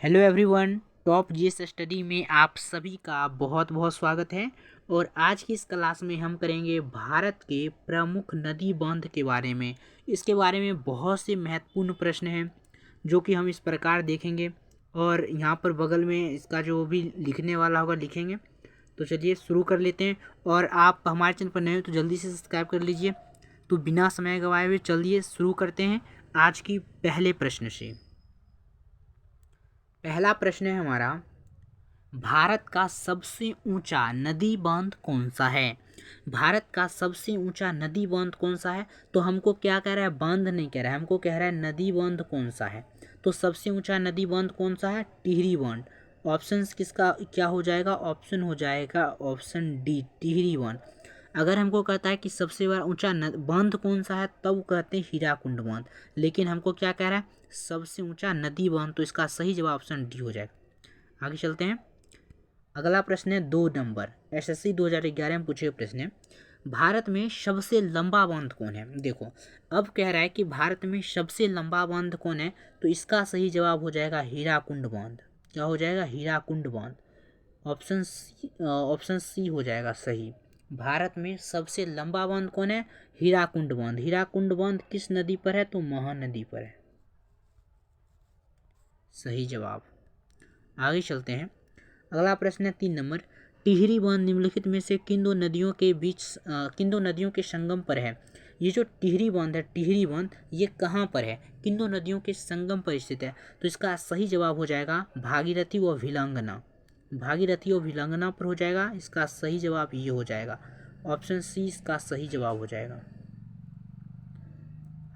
Hello everyone, top GS study में आप सभी का बहुत बहुत स्वागत है। और आज की इस क्लास में हम करेंगे भारत के प्रमुख नदी बांध के बारे में। इसके बारे में बहुत से महत्वपूर्ण प्रश्न हैं जो कि हम इस प्रकार देखेंगे और यहाँ पर बगल में इसका जो भी लिखने वाला होगा लिखेंगे। तो चलिए शुरू कर लेते हैं। और आप हमारे चैनल पर नए हो तो जल्दी से सब्सक्राइब कर लीजिए। तो बिना समय गंवाए हुए चलिए शुरू करते हैं आज की पहले प्रश्न से। पहला प्रश्न है हमारा, भारत का सबसे ऊंचा नदी बांध कौन सा है। भारत का सबसे ऊंचा नदी बांध कौन सा है। तो हमको क्या कह रहा है, बांध नहीं कह रहा है, हमको कह रहा है नदी बांध कौन सा है। तो सबसे ऊंचा नदी बांध कौन सा है, टिहरी बांध। ऑप्शन किसका क्या हो जाएगा, ऑप्शन हो जाएगा ऑप्शन डी, टिहरी बांध। अगर हमको कहता है कि सबसे बड़ा ऊंचा बांध कौन सा है, तब कहते हैं हीराकुंड बांध। लेकिन हमको क्या कह रहा है, सबसे ऊंचा नदी बांध, तो इसका सही जवाब ऑप्शन डी हो जाएगा। आगे चलते हैं। अगला प्रश्न है 2 नंबर, एसएससी 2011 में पूछे प्रश्न है, भारत में सबसे लंबा बांध कौन है। देखो अब कह रहा है कि भारत में सबसे लंबा बांध कौन है, तो इसका सही जवाब हो जाएगा हीराकुंड बांध। क्या हो जाएगा, हीराकुंड बांध। ऑप्शन सी हो जाएगा सही। भारत में सबसे लंबा बांध कौन है, हीराकुंड बांध। हीराकुंड बांध किस नदी पर है, तो महानदी पर है। सही जवाब। आगे चलते हैं। अगला प्रश्न है 3 नंबर, टिहरी बांध निम्नलिखित में से किन दो नदियों के संगम पर है। ये जो टिहरी बांध है, टिहरी बांध ये कहाँ पर है, किन दो नदियों के संगम पर स्थित है। तो इसका सही जवाब हो जाएगा भागीरथी व भिलांगना। भागीरथी और भिलांगना पर हो जाएगा। इसका सही जवाब ये हो जाएगा, ऑप्शन सी इसका सही जवाब हो जाएगा।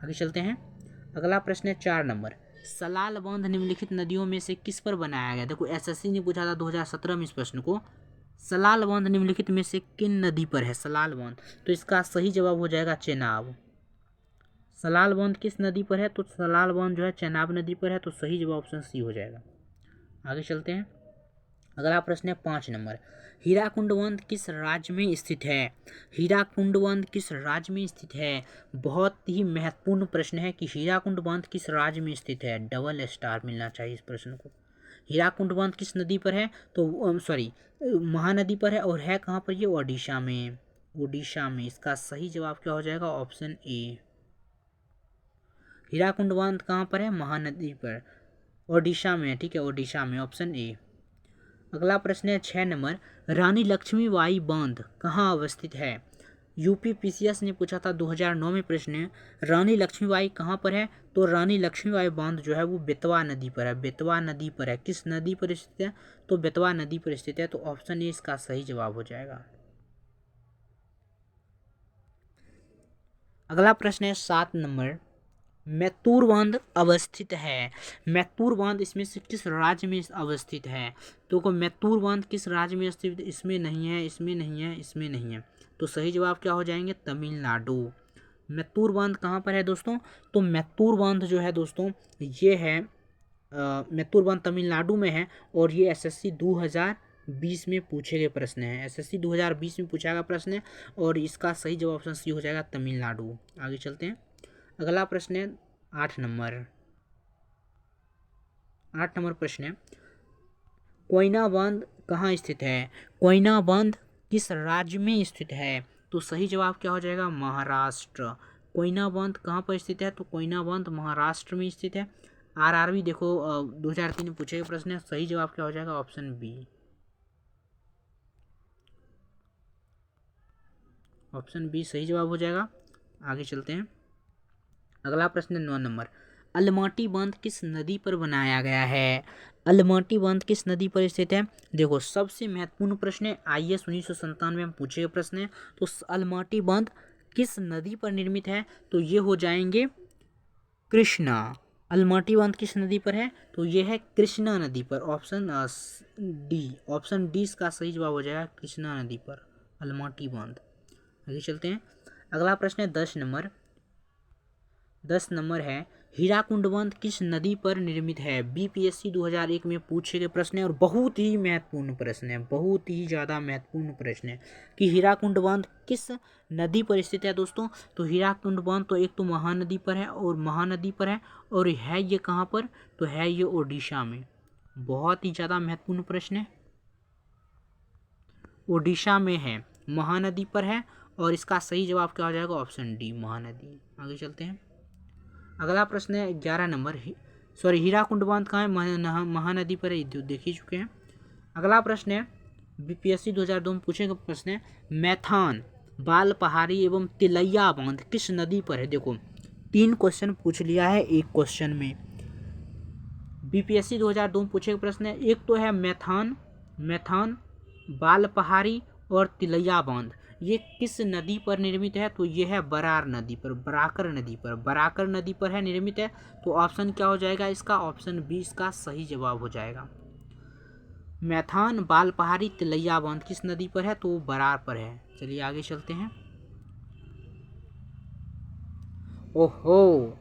आगे चलते हैं। अगला प्रश्न है 4 नंबर, सलाल बांध निम्नलिखित नदियों में से किस पर बनाया गया। देखो एसएससी ने पूछा था 2017 में इस प्रश्न को, सलाल बांध निम्नलिखित में से किन नदी पर है सलाल बांध। तो इसका सही जवाब हो जाएगा चेनाब। सलाल बांध किस नदी पर है, तो सलाल बांध जो है चेनाब नदी पर है। तो सही जवाब ऑप्शन सी हो जाएगा। आगे चलते हैं। अगला प्रश्न है 5 नंबर, हीराकुंड बांध किस राज्य में स्थित है। हीराकुंड बांध किस राज्य में स्थित है। बहुत ही महत्वपूर्ण प्रश्न है कि हीराकुंड बांध किस राज्य में स्थित है। डबल स्टार मिलना चाहिए इस प्रश्न को। हीराकुंड बांध किस नदी पर है, तो सॉरी महानदी पर है। और है कहाँ पर ये, ओडिशा में। ओडिशा में। इसका सही जवाब क्या हो जाएगा, ऑप्शन ए। हीराकुंड बांध कहाँ पर है, महानदी पर, ओडिशा में। ठीक है, ओडिशा में, ऑप्शन ए। अगला प्रश्न है 6 नंबर, रानी लक्ष्मीबाई बांध कहाँ अवस्थित है। यूपी पीसीएस ने पूछा था 2009 में प्रश्न है, रानी लक्ष्मीबाई कहाँ पर है। तो रानी लक्ष्मीबाई बांध जो है वो बेतवा नदी पर है। बेतवा नदी पर है। किस नदी पर स्थित है, तो बेतवा नदी पर स्थित है। तो ऑप्शन ए इसका सही जवाब हो जाएगा। अगला प्रश्न है 7 नंबर, मैत्तूर बांध अवस्थित है। मैत्तूर बांध इसमें से किस राज्य में अवस्थित है। तो को मैत्तूर बांध किस राज्य में स्थित, इसमें नहीं है, इसमें नहीं है, इसमें नहीं है। तो सही जवाब क्या हो जाएंगे, तमिलनाडु। मैत्तूर बांध कहाँ पर है दोस्तों, तो मैत्तूर बांध जो है दोस्तों ये है मैत्तूर बांध तमिलनाडु में है। और ये एसएससी 2020 में पूछे गए प्रश्न है। एसएससी 2020 में पूछा गया प्रश्न है। और इसका सही जवाब ऑप्शन सी हो जाएगा, तमिलनाडु। आगे चलते हैं। अगला प्रश्न है 8 नंबर। 8 नंबर प्रश्न है, कोयना बांध कहाँ स्थित है। कोयना बांध किस राज्य में स्थित है। तो सही जवाब क्या हो जाएगा, महाराष्ट्र। कोयना बांध कहाँ पर स्थित है, तो कोयना बांध महाराष्ट्र में स्थित है। आरआरबी देखो 2003 में पूछे गए प्रश्न है। सही जवाब क्या हो जाएगा, ऑप्शन बी। ऑप्शन बी सही जवाब हो जाएगा। आगे चलते हैं। अगला प्रश्न है 9 नंबर, अलमाटी बांध किस नदी पर बनाया गया है। अलमाटी बांध किस नदी पर स्थित है। देखो सबसे महत्वपूर्ण प्रश्न है, आईएएस 1997 में पूछे गए प्रश्न है। तो अलमाटी बांध किस नदी पर निर्मित है, तो ये हो जाएंगे कृष्णा। अलमाटी बांध किस नदी पर है, तो ये है कृष्णा नदी पर। ऑप्शन डी, ऑप्शन डी इसका सही जवाब हो जाएगा, कृष्णा नदी पर अलमाटी बांध। आगे चलते हैं। अगला प्रश्न है 10 नंबर। 10 नंबर है, हीराकुंड बांध किस नदी पर निर्मित है। बीपीएससी 2001 में पूछे गए प्रश्न है और बहुत ही महत्वपूर्ण प्रश्न है, बहुत ही ज़्यादा महत्वपूर्ण प्रश्न है कि हीराकुंड बांध किस नदी पर स्थित है दोस्तों। तो हीराकुंड बांध तो एक तो महानदी पर है, और महानदी पर है। और है ये कहाँ पर, तो है ये ओडिशा में। बहुत ही ज़्यादा महत्वपूर्ण प्रश्न है। ओडिशा में है, महानदी पर है, और इसका सही जवाब क्या हो जाएगा? Option D, Mahanadi. आगे चलते हैं। अगला प्रश्न है 11 नंबर, हीराकुंड बांध कहाँ है? महानदी पर है, देख ही चुके हैं। अगला प्रश्न है बीपीएससी 2002 में पूछे गए प्रश्न है, मैथान, बाल पहाड़ी एवं तिलैया बांध किस नदी पर है? देखो 3 क्वेश्चन पूछ लिया है एक क्वेश्चन में। बीपीएससी 2002 में पूछे गए प्रश्न है, एक तो है मैथान, बाल पहाड़ी और तिलैया बांध, ये किस नदी पर निर्मित है? तो ये है बरार नदी पर, बराकर नदी पर है निर्मित है। तो ऑप्शन क्या हो जाएगा इसका? ऑप्शन बी इसका सही जवाब हो जाएगा। मैथान, बाल पहाड़ी, तिलैया बांध किस नदी पर है? तो वो बरार पर है। चलिए आगे चलते हैं। ओहो,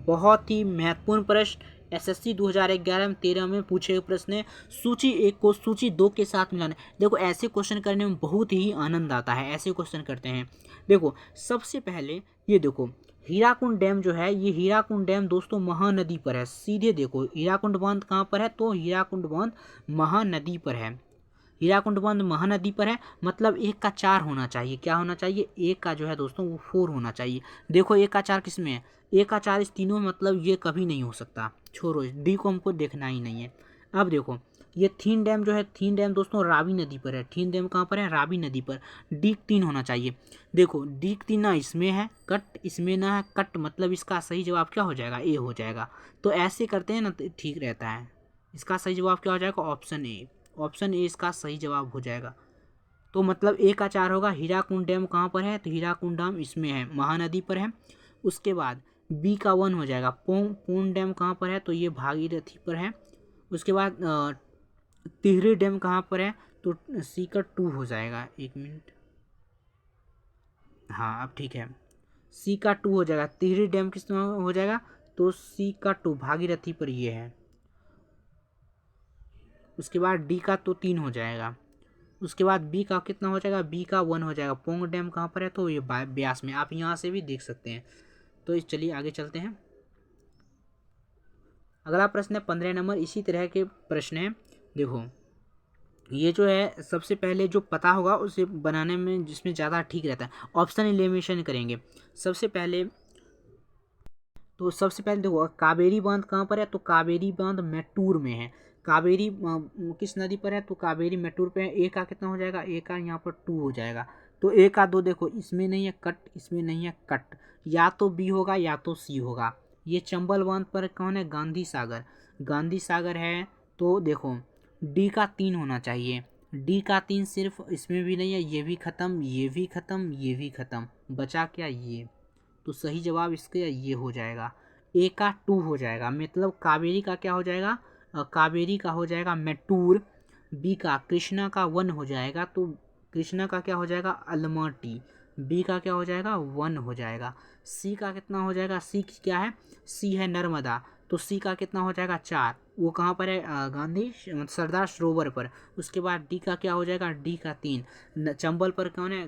बहुत ही महत्वपूर्ण प्रश्न, एसएससी 2011 में 13 में पूछे गए प्रश्न है, सूची 1 को सूची 2 के साथ मिलाना। देखो ऐसे क्वेश्चन करने में बहुत ही आनंद आता है, ऐसे क्वेश्चन करते हैं। देखो सबसे पहले ये देखो, हीराकुंड डैम जो है, ये हीराकुंड डैम दोस्तों महानदी पर है। सीधे देखो हीराकुंड बांध कहाँ पर है? तो हीराकुंड बांध महानदी पर है। हीराकुंड बांध महानदी पर है, मतलब 1 का 4 होना चाहिए। क्या होना चाहिए? 1 का जो है दोस्तों वो 4 होना चाहिए। देखो 1 का 4 किस में है? 1 का 4 इस तीनों में, मतलब ये कभी नहीं हो सकता। छोड़ो, डी को हमको देखना ही नहीं है। अब देखो ये थीन डैम जो है, थीन डैम दोस्तों रावी नदी पर है। थीन डैम कहाँ पर है? रावी नदी पर। डी 3 होना चाहिए। देखो डी 3 ना इसमें है, कट इसमें ना है, कट मतलब इसका सही जवाब क्या हो जाएगा? ए हो जाएगा। तो ऐसे करते हैं ना तो ठीक रहता है। इसका सही जवाब क्या हो जाएगा? Option A. ऑप्शन ए इसका सही जवाब हो जाएगा। तो मतलब 1 का 4 होगा। हीराकुंड डैम कहाँ पर है? तो हीराकुंड डैम इसमें है, महानदी पर है। उसके बाद बी का 1 हो जाएगा। पूर्ण डैम कहाँ पर है? तो ये भागीरथी पर है। उसके बाद तिहरी डैम कहाँ पर है? तो सी का 2 हो जाएगा। 1 मिनट, हाँ अब ठीक है, सी का 2 हो जाएगा। तिहरी डैम किस हो जाएगा? तो सी का 2 भागीरथी पर ये है। उसके बाद डी का तो 3 हो जाएगा। उसके बाद बी का कितना हो जाएगा? बी का 1 हो जाएगा। पोंग डैम कहाँ पर है? तो ये ब्यास में, आप यहाँ से भी देख सकते हैं। तो चलिए आगे चलते हैं। अगला प्रश्न है 15 नंबर, इसी तरह के प्रश्न है। देखो ये जो है सबसे पहले जो पता होगा उसे बनाने में जिसमें ज़्यादा ठीक रहता है, ऑप्शन एलिमिनेशन करेंगे। सबसे पहले देखो कावेरी बांध कहाँ पर है? तो कावेरी बांध मैटूर में है। कावेरी किस नदी पर है? तो कावेरी मैटूर पे है। ए का कितना हो जाएगा? ए का यहाँ पर 2 हो जाएगा। तो ए का 2 देखो इसमें नहीं है, कट इसमें नहीं है, कट या तो बी होगा या तो सी होगा। ये चंबल बांध पर कौन है? गांधी सागर है। तो देखो डी का 3 होना चाहिए। डी का 3 सिर्फ इसमें भी नहीं है, ये भी खत्म, ये भी खत्म, ये भी खत्म, बचा क्या? ये। तो सही जवाब इसका ये हो जाएगा। ए का 2 हो जाएगा, मतलब कावेरी का क्या हो जाएगा? कावेरी का हो जाएगा मैटूर। बी का कृष्णा का 1 हो जाएगा। तो कृष्णा का क्या हो जाएगा? अलमटी। बी का क्या हो जाएगा? 1 हो जाएगा। सी का कितना हो जाएगा? सी क्या है? सी है नर्मदा। तो सी का कितना हो जाएगा? 4। वो कहाँ पर है? गांधी सरदार सरोवर पर। उसके बाद डी का क्या हो जाएगा? डी का 3 चंबल पर कौन है?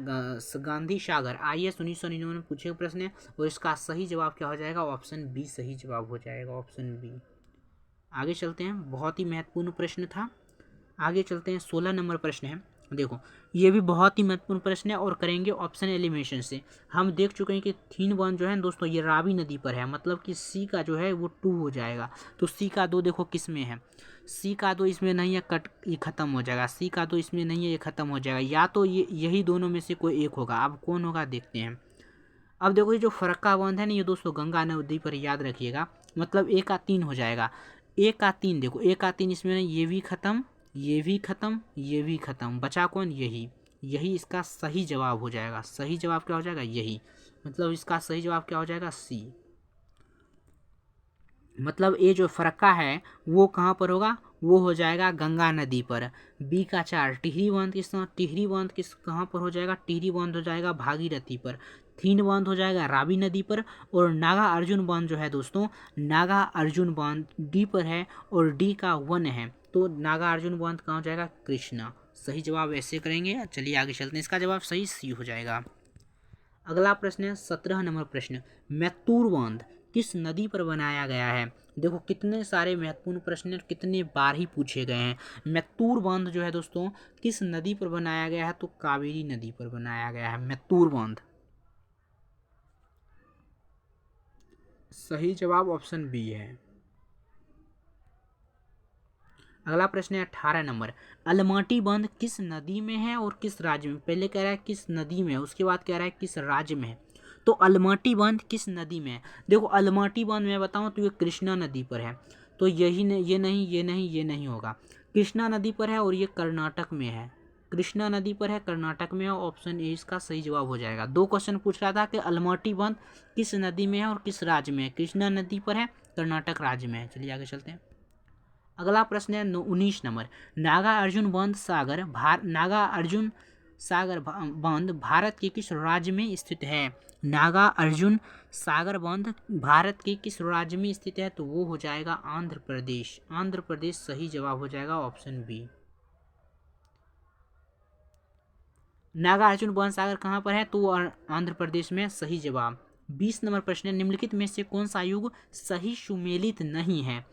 गांधी सागर। IAS 1999 में पूछे गए प्रश्न है, और इसका सही जवाब क्या हो जाएगा? ऑप्शन बी सही जवाब हो जाएगा, ऑप्शन बी। आगे चलते हैं, बहुत ही महत्वपूर्ण प्रश्न था। आगे चलते हैं, 16 नंबर प्रश्न है। देखो ये भी बहुत ही महत्वपूर्ण प्रश्न है, और करेंगे ऑप्शन एलिमिनेशन से। हम देख चुके हैं कि थीन वन जो है दोस्तों ये रावी नदी पर है, मतलब कि सी का जो है वो 2 हो जाएगा। तो सी का 2 देखो किस में है? सी का 2 इसमें नहीं है, कट ये खत्म हो जाएगा। सी का 2 इसमें नहीं है, ये खत्म हो जाएगा। या तो ये यही दोनों में से कोई एक होगा। अब कौन होगा देखते हैं। अब देखो ये जो फरक्का बांध है ना, ये दोस्तों गंगा नदी पर, याद रखिएगा। मतलब ए का 3 हो जाएगा। ए का 3 देखो, ए का 3 इसमें नहीं, ये भी खत्म, ये भी खत्म, ये भी खत्म, बचा कौन? यही इसका सही जवाब हो जाएगा। सही जवाब क्या हो जाएगा? यही, मतलब इसका सही जवाब क्या हो जाएगा? सी। मतलब ये जो फरक्का है वो कहाँ पर होगा? वो हो जाएगा गंगा नदी पर। बी का 4 टिहरी बांध किस कहाँ पर हो जाएगा? टिहरी बांध हो जाएगा भागीरथी पर। थीन बांध हो जाएगा रावी नदी पर। और नागा अर्जुन बांध जो है दोस्तों, नागा अर्जुन बांध डी पर है, और डी का 1 है। तो नागा अर्जुन बांध कहाँ हो जाएगा? कृष्णा। सही जवाब ऐसे करेंगे। चलिए आगे चलते हैं, इसका जवाब सही सी हो जाएगा। अगला प्रश्न है 17 नंबर प्रश्न, मैत्तूर बांध किस नदी पर बनाया गया है? देखो कितने सारे महत्वपूर्ण प्रश्न कितने बार ही पूछे गए हैं। मैत्तूर बांध जो है दोस्तों किस नदी पर बनाया गया है? तो कावेरी नदी पर बनाया गया है मैत्तूर बांध। सही जवाब ऑप्शन बी है। अगला प्रश्न है 18 नंबर, अलमाटी बांध किस नदी में है और किस राज्य में? पहले कह रहा है किस नदी में है, उसके बाद कह रहा है किस राज्य में है। तो अलमाटी बांध किस नदी में है? देखो अलमाटी बांध मैं बताऊं तो ये कृष्णा नदी पर है, तो यही नहीं, ये नहीं होगा। कृष्णा नदी पर है और ये कर्नाटक में है। कृष्णा नदी पर है, कर्नाटक में है। ऑप्शन ए इसका सही जवाब हो जाएगा। दो क्वेश्चन पूछ रहा था कि अलमाटी बांध किस नदी में है और किस राज्य में है। कृष्णा नदी पर है, कर्नाटक राज्य में है। चलिए आगे चलते हैं। अगला प्रश्न है 19 नंबर, नागा अर्जुन सागर बांध भारत के किस राज्य में स्थित है? नागा अर्जुन सागर बांध भारत के किस राज्य में स्थित है? तो वो हो जाएगा आंध्र प्रदेश। आंध्र प्रदेश सही जवाब हो जाएगा ऑप्शन बी। नागार्जुन बांध सागर कहाँ पर है? तो आंध्र प्रदेश में सही जवाब। 20 नंबर प्रश्न है, निम्नलिखित में से कौन सा युग सही सुमेलित नहीं है?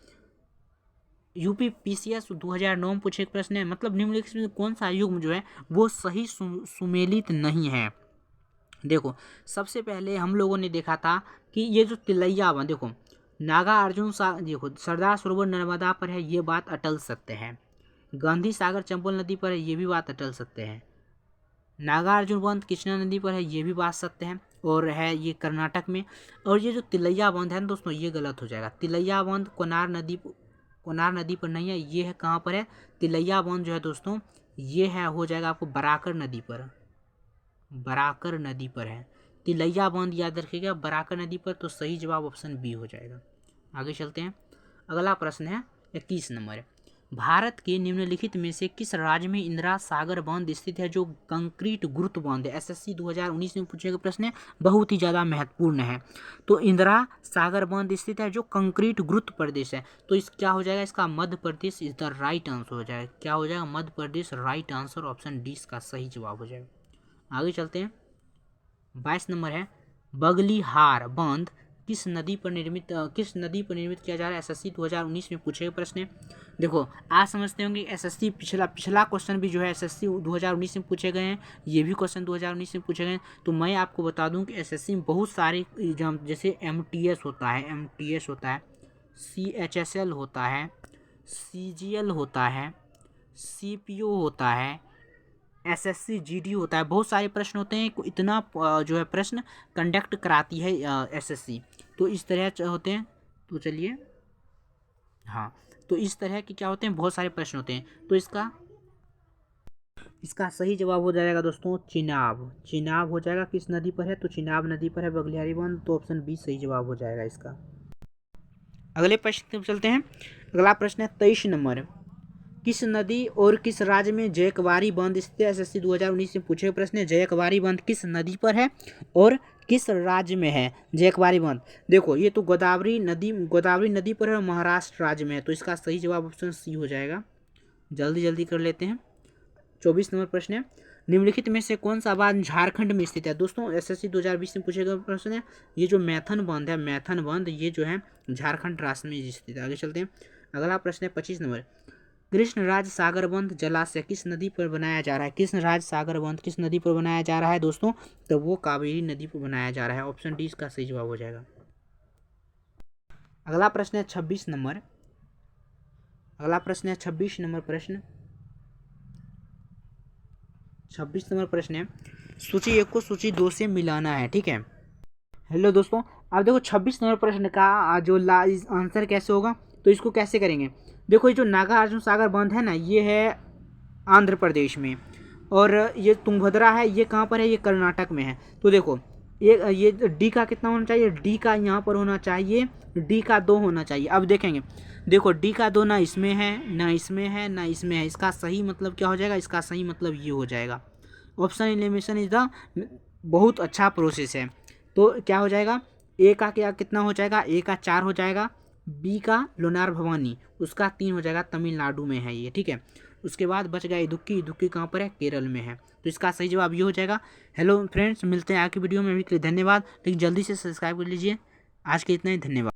यूपी पीसीएस 2009 में पूछे प्रश्न है, मतलब निम्नलिखित में कौन सा युग जो है वो सही सुमेलित नहीं है। देखो सबसे पहले हम लोगों ने देखा था कि ये जो तिलैया बांध, देखो नागार्जुन देखो सरदार सरोवर नर्मदा पर है, ये बात अटल सत्य है। गांधी सागर चंबल नदी पर है, ये भी बात अटल सत्य है। नागार्जुन बांध कृष्णा नदी पर है, ये भी बात सत्य है और है ये कर्नाटक में। और ये जो तिलैया बांध है ना दोस्तों ये गलत हो जाएगा। तिलैया बांध कोनार नदी पर नहीं है, ये है कहाँ पर है? तिलैया बांध जो है दोस्तों ये है हो जाएगा आपको बराकर नदी पर। बराकर नदी पर है तिलैया बांध, याद रखिएगा बराकर नदी पर। तो सही जवाब ऑप्शन बी हो जाएगा। आगे चलते हैं। अगला प्रश्न है 21 नंबर, भारत के निम्नलिखित में से किस राज्य में इंदिरा सागर बांध स्थित है जो कंक्रीट गुरुत्व बांध है? एसएससी 2019 में पूछे गए प्रश्न है, बहुत ही ज़्यादा महत्वपूर्ण है। तो इंदिरा सागर बांध स्थित है जो कंक्रीट गुरुत्व प्रदेश है। तो इस क्या हो जाएगा? इसका Madhya Pradesh is the right answer हो जाएगा। क्या हो जाएगा? Madhya Pradesh right answer, option D इसका सही जवाब हो जाएगा। आगे चलते हैं। 22 नंबर है, बगलीहार बांध किस नदी पर निर्मित किया जा रहा है? एसएससी 2019 में पूछे गए प्रश्न है। देखो आज समझते होंगे एसएससी पिछला क्वेश्चन भी जो है एसएससी 2019 में पूछे गए हैं, ये भी क्वेश्चन 2019 में पूछे गए हैं। तो मैं आपको बता दूं कि एसएससी में बहुत सारे एग्जाम जैसे एमटीएस होता है, सीएचएसएल होता है, सीजीएल होता है, सीपीओ होता है, एसएससी जीडी होता है, बहुत सारे प्रश्न होते हैं। इतना जो है प्रश्न कंडक्ट कराती है एसएससी। तो इस तरह होते हैं। तो चलिए हाँ, तो इस तरह के क्या होते हैं, बहुत सारे प्रश्न होते हैं। तो इसका सही जवाब हो जाएगा दोस्तों चिनाब हो जाएगा। किस नदी पर है? तो चिनाब नदी पर है बगलिहारी बांध। तो ऑप्शन बी सही जवाब हो जाएगा इसका। अगले प्रश्न पर चलते हैं। अगला प्रश्न है 23 नंबर, किस नदी और किस राज्य में जयकवारी बांध स्थित है? एसएससी 2019 में पूछे गए प्रश्न है, जयकवारी बांध किस नदी पर है और किस राज्य में है जयकवारी बांध? देखो ये तो गोदावरी नदी पर है और महाराष्ट्र राज्य में है। तो इसका सही जवाब ऑप्शन सी हो जाएगा। जल्दी कर लेते हैं। 24 नंबर प्रश्न है, निम्नलिखित में से कौन सा बांध झारखंड में स्थित है? दोस्तों एसएससी 2020 में पूछे गए प्रश्न है, ये जो मैथन बांध ये जो है झारखंड राज्य में स्थित है। आगे चलते हैं। अगला प्रश्न है 25 नंबर, कृष्णराज सागर बांध जलाशय किस नदी पर बनाया जा रहा है? कृष्णराज सागर बांध किस नदी पर बनाया जा रहा है दोस्तों? तो वो कावेरी नदी पर बनाया जा रहा है। ऑप्शन डी इसका सही जवाब हो जाएगा। अगला प्रश्न है 26 नंबर। अगला प्रश्न है 26 नंबर प्रश्न है, सूची 1 को सूची 2 से मिलाना है। ठीक है। हेलो दोस्तों, अब देखो 26 नंबर प्रश्न का जो आंसर कैसे होगा, तो इसको कैसे करेंगे? देखो ये जो नागार्जुन सागर बांध है ना, ये है आंध्र प्रदेश में, और ये तुंगभद्रा है, ये कहाँ पर है? ये कर्नाटक में है। तो देखो ये डी का कितना होना चाहिए? डी का यहाँ पर होना चाहिए, डी का 2 होना चाहिए। अब देखेंगे, देखो डी का 2 ना इसमें है ना इसमें है ना इसमें है। इसका सही मतलब क्या हो जाएगा? इसका सही मतलब ये हो जाएगा। ऑप्शन एलिमिनेशन इज द बहुत अच्छा प्रोसेस है। तो क्या हो जाएगा? ए का क्या कितना हो जाएगा? ए का 4 हो जाएगा, बी का लोनार भवानी उसका 3 हो जाएगा, तमिलनाडु में है ये। ठीक है। उसके बाद बच गया इदुक्की कहाँ पर है? केरल में है। तो इसका सही जवाब ये हो जाएगा। हेलो फ्रेंड्स, मिलते हैं आगे की वीडियो में। अभी के लिए धन्यवाद, लेकिन जल्दी से सब्सक्राइब कर लीजिए। आज के इतना ही, धन्यवाद।